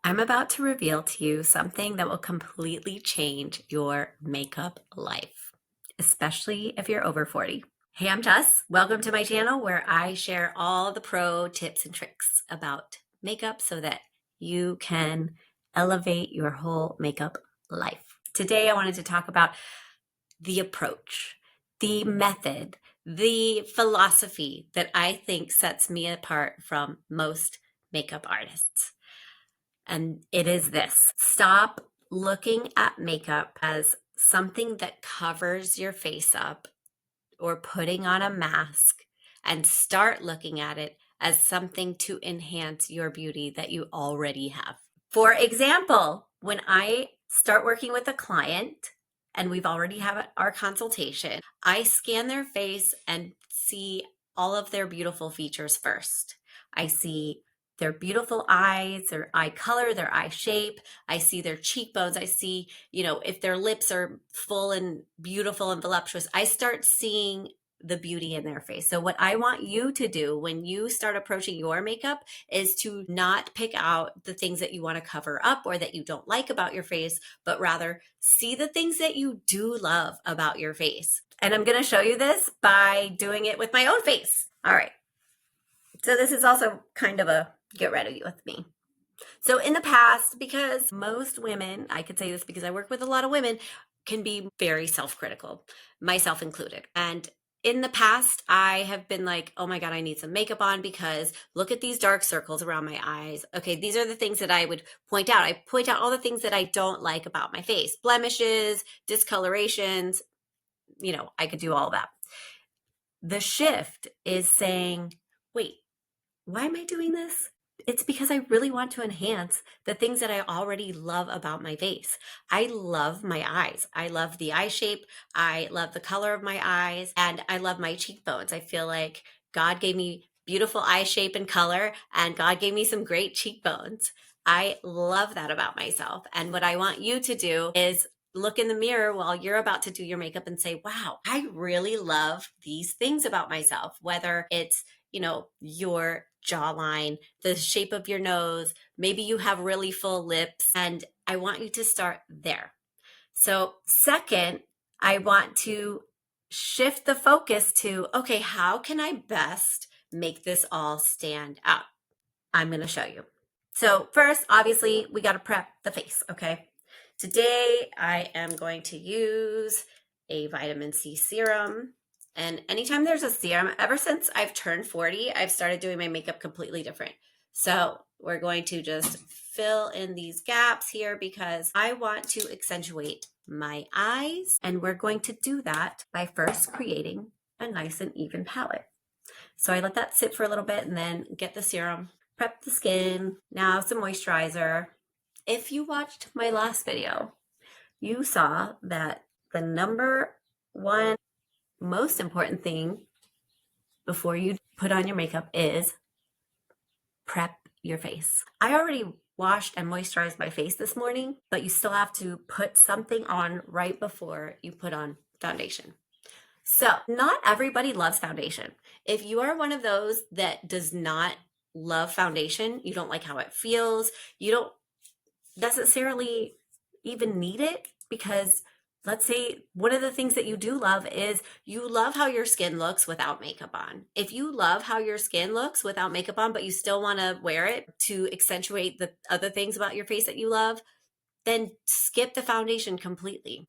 I'm about to reveal to you something that will completely change your makeup life, especially if you're over 40. Hey, I'm Jess. Welcome to my channel where I share all the pro tips and tricks about makeup so that you can elevate your whole makeup life. Today, I wanted to talk about the approach, the method, the philosophy that I think sets me apart from most makeup artists. And it is this: stop looking at makeup as something that covers your face up or putting on a mask, and start looking at it as something to enhance your beauty that you already have. For example, when I start working with a client and we've already had our consultation, I scan their face and see all of their beautiful features first. I see their beautiful eyes, their eye color, their eye shape. I see their cheekbones. I see, if their lips are full and beautiful and voluptuous. I start seeing the beauty in their face. So what I want you to do when you start approaching your makeup is to not pick out the things that you want to cover up or that you don't like about your face, but rather see the things that you do love about your face. And I'm going to show you this by doing it with my own face. All right. So this is also kind of a get ready with me. So in the past, because most women, I could say this because I work with a lot of women, can be very self-critical, myself included. And in the past, I have been like, oh my God, I need some makeup on because look at these dark circles around my eyes. Okay, these are the things that I would point out. I point out all the things that I don't like about my face: blemishes, discolorations, I could do all that. The shift is saying, wait, why am I doing this? It's because I really want to enhance the things that I already love about my face. I love my eyes. I love the eye shape. I love the color of my eyes, and I love my cheekbones. I feel like God gave me beautiful eye shape and color, and God gave me some great cheekbones. I love that about myself. And what I want you to do is look in the mirror while you're about to do your makeup and say, wow, I really love these things about myself, whether it's your jawline, the shape of your nose, maybe you have really full lips, and I want you to start there. So second, I want to shift the focus to, okay, how can I best make this all stand out? I'm going to show you. So first, obviously, we got to prep the face, okay? Today, I am going to use a vitamin C serum. And anytime there's a serum, ever since I've turned 40, I've started doing my makeup completely different. So we're going to just fill in these gaps here because I want to accentuate my eyes. And we're going to do that by first creating a nice and even palette. So I let that sit for a little bit and then get the serum, prep the skin, now some moisturizer. If you watched my last video, you saw that the number one most important thing before you put on your makeup is prep your face. I already washed and moisturized my face this morning, but you still have to put something on right before you put on foundation. So not everybody loves foundation. If you are one of those that does not love foundation, you don't like how it feels, you don't necessarily even need it, because let's say one of the things that you do love is you love how your skin looks without makeup on. If you love how your skin looks without makeup on, but you still want to wear it to accentuate the other things about your face that you love, then skip the foundation completely.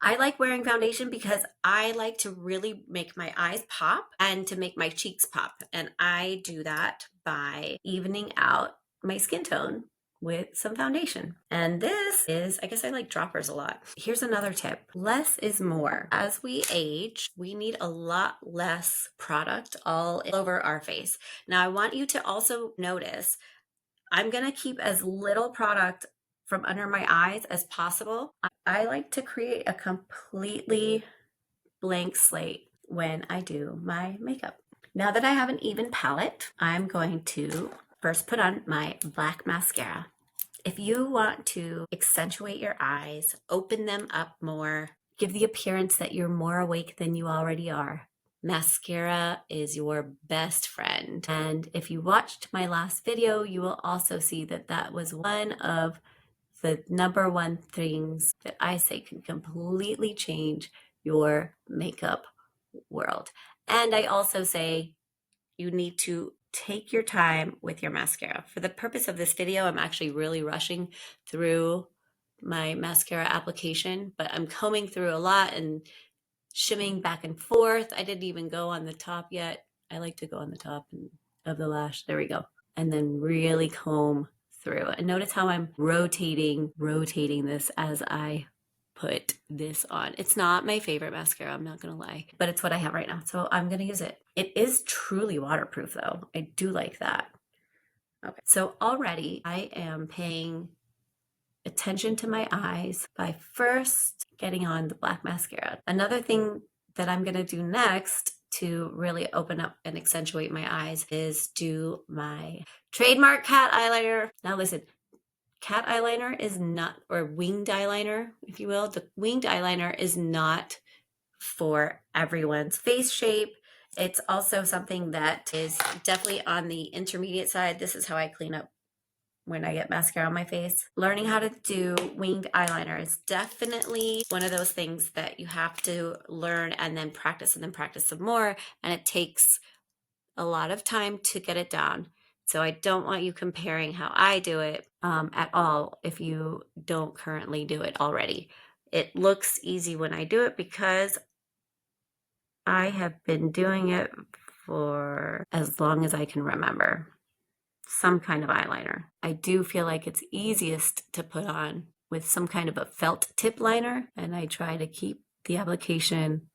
I like wearing foundation because I like to really make my eyes pop and to make my cheeks pop. And I do that by evening out my skin tone with some foundation. And this is, I guess I like droppers a lot. Here's another tip. Less is more. As we age, we need a lot less product all over our face. Now, I want you to also notice, I'm going to keep as little product from under my eyes as possible. I like to create a completely blank slate when I do my makeup. Now that I have an even palette, I'm going to first put on my black mascara. If you want to accentuate your eyes, open them up more, give the appearance that you're more awake than you already are, mascara is your best friend. And if you watched my last video, you will also see that that was one of the number one things that I say can completely change your makeup world. And I also say you need to take your time with your mascara. For the purpose of this video, I'm actually really rushing through my mascara application, but I'm combing through a lot and shimming back and forth. I didn't even go on the top yet. I like to go on the top of the lash. There we go. And then really comb through. And notice how I'm rotating this as I put this on. It's not my favorite mascara, I'm not gonna lie, but it's what I have right now, so I'm gonna use it. It is truly waterproof though. I do like that. Okay, so already I am paying attention to my eyes by first getting on the black mascara. Another thing that I'm gonna do next to really open up and accentuate my eyes is do my trademark cat eyeliner. Now listen, cat eyeliner is not, or winged eyeliner, if you will, the winged eyeliner is not for everyone's face shape. It's also something that is definitely on the intermediate side. This is how I clean up when I get mascara on my face. Learning how to do winged eyeliner is definitely one of those things that you have to learn and then practice some more. And it takes a lot of time to get it down. So I don't want you comparing how I do it at all if you don't currently do it already. It looks easy when I do it because I have been doing it for as long as I can remember. Some kind of eyeliner. I do feel like it's easiest to put on with some kind of a felt tip liner, and I try to keep the application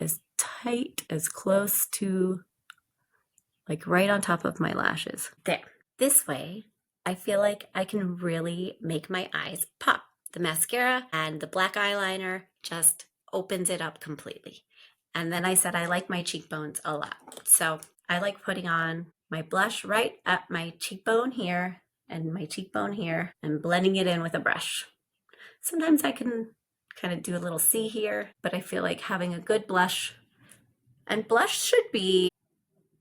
as tight, as close to like right on top of my lashes. There. This way, I feel like I can really make my eyes pop. The mascara and the black eyeliner just opens it up completely. And then I said I like my cheekbones a lot. So I like putting on my blush right at my cheekbone here and my cheekbone here and blending it in with a brush. Sometimes I can kind of do a little C here, but I feel like having a good blush, and blush should be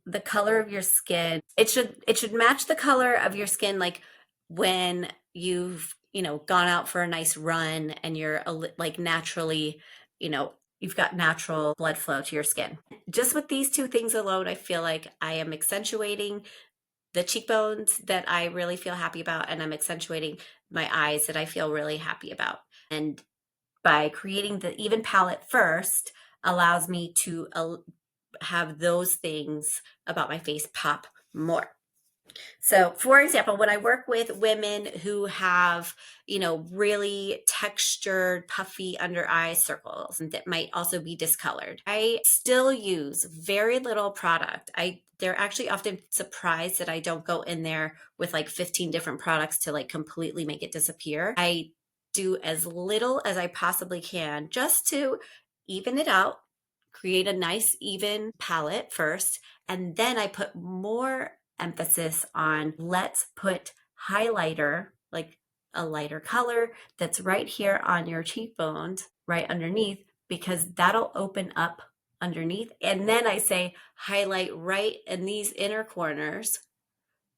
the color of your skin. It should match the color of your skin, like when you've gone out for a nice run and you're like naturally, you've got natural blood flow to your skin. Just with these two things alone, I feel like I am accentuating the cheekbones that I really feel happy about, and I'm accentuating my eyes that I feel really happy about. And by creating the even palette first allows me to have those things about my face pop more. So for example, when I work with women who have, really textured, puffy under eye circles that might also be discolored, I still use very little product. They're actually often surprised that I don't go in there with like 15 different products to like completely make it disappear. I do as little as I possibly can just to even it out, create a nice even palette first, and then I put more emphasis on let's put highlighter, like a lighter color that's right here on your cheekbones, right underneath, because that'll open up underneath. And then I say highlight right in these inner corners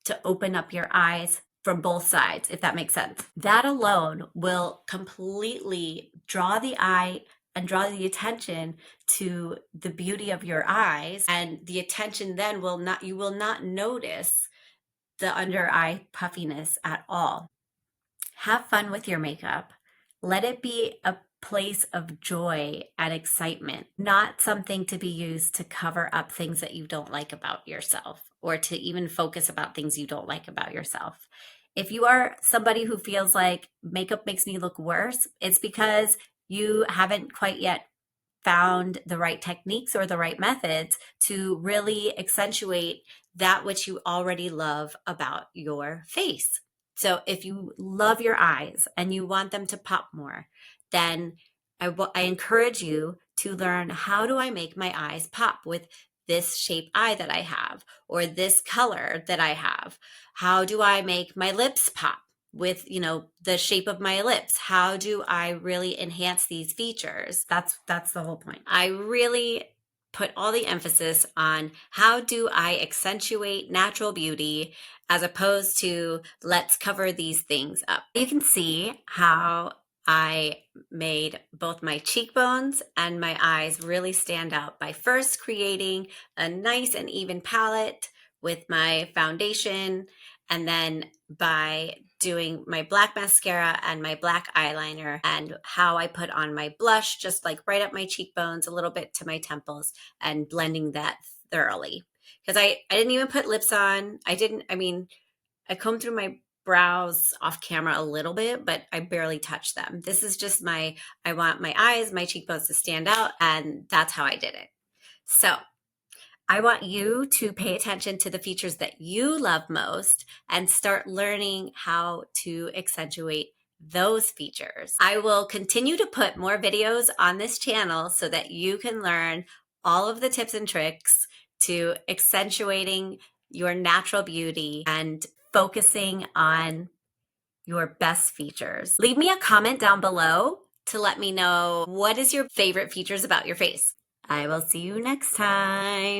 to open up your eyes from both sides, if that makes sense. That alone will completely draw the eye and draw the attention to the beauty of your eyes, and the attention then you will not notice the under eye puffiness at all. Have fun with your makeup. Let it be a place of joy and excitement, not something to be used to cover up things that you don't like about yourself, or to even focus about things you don't like about yourself. If you are somebody who feels like makeup makes me look worse, it's because you haven't quite yet found the right techniques or the right methods to really accentuate that which you already love about your face. So if you love your eyes and you want them to pop more, then I encourage you to learn, how do I make my eyes pop with this shape eye that I have, or this color that I have? How do I make my lips pop with, the shape of my lips? How do I really enhance these features? That's the whole point. I really put all the emphasis on how do I accentuate natural beauty as opposed to let's cover these things up. You can see how I made both my cheekbones and my eyes really stand out by first creating a nice and even palette with my foundation, and then by doing my black mascara and my black eyeliner, and how I put on my blush, just like right up my cheekbones, a little bit to my temples, and blending that thoroughly. Because I didn't even put lips on. I combed through my brows off camera a little bit, but I barely touched them. This is just I want my eyes, my cheekbones to stand out, and that's how I did it. So I want you to pay attention to the features that you love most and start learning how to accentuate those features. I will continue to put more videos on this channel so that you can learn all of the tips and tricks to accentuating your natural beauty and focusing on your best features. Leave me a comment down below to let me know what is your favorite features about your face. I will see you next time.